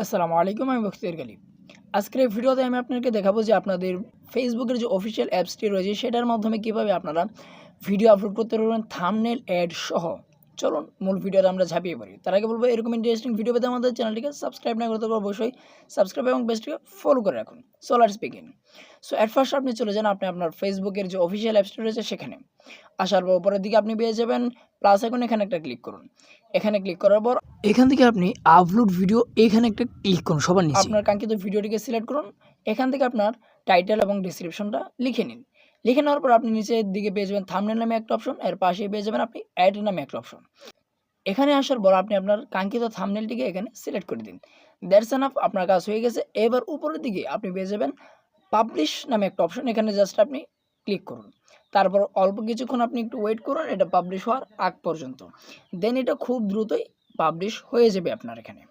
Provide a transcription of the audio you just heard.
আসসালামু আলাইকুম, আমি বখতিয়ার গালিব। আজকের এই ভিডিওতে আমি আপনাদেরকে দেখাবো যে আপনাদের ফেসবুকের যে অফিসিয়াল অ্যাপসটি রয়েছে সেটার মাধ্যমে কীভাবে আপনারা ভিডিও আপলোড করতে পারবেন থাম্বনেল অ্যাড সহ। চলুন মূল ভিডিওতে আমরা ঝাঁপিয়ে পড়ি। তার আগে বলবো এরকম ইন্টারেস্টিং ভিডিও পেতে আমাদের চ্যানেলটিকে সাবস্ক্রাইব না করতে পারবো অবশ্যই সাবস্ক্রাইব এবং পেজটিকে ফলো করে রাখুন। So let's begin. So at first আপনি চলে যান আপনি আপনার ফেসবুকের যে অফিসিয়াল অ্যাপসটি রয়েছে সেখানে। আসার পর উপরের দিকে আপনি পেয়ে যাবেন প্লাস আইকন, এখানে একটা ক্লিক করুন। এখানে ক্লিক করার পর এখান থেকে আপনি আপলোড ভিডিও এখানে একটা ক্লিক করুন সবার নিচে। আপনার কাঙ্ক্ষিত ভিডিওটিকে সিলেক্ট করুন। এখান থেকে আপনার টাইটেল এবং ডেসক্রিপশনটা লিখে নিন। লিখে নেওয়ার পর আপনি নিচের দিকে পেয়ে যাবেন থাম্বনেল নামে একটা অপশন, এর পাশেই পেয়ে যাবেন আপনি অ্যাড নামে একটা অপশন। এখানে আসার পর আপনি আপনার কাঙ্ক্ষিত থাম্বনেলটিকে এখানে সিলেক্ট করে দিন। দ্যাটস এনাফ, আপনার কাজ হয়ে গেছে। এবার উপরের দিকে আপনি পেয়ে যাবেন পাবলিশ নামে একটা অপশন, এখানে জাস্ট আপনি ক্লিক করুন। তারপর অল্প কিছুক্ষণ আপনি একটু ওয়েট করুন এটা পাবলিশ হওয়ার আগ পর্যন্ত। দেন এটা খুব দ্রুতই পাবলিশ হয়ে যাবে আপনার এখানে।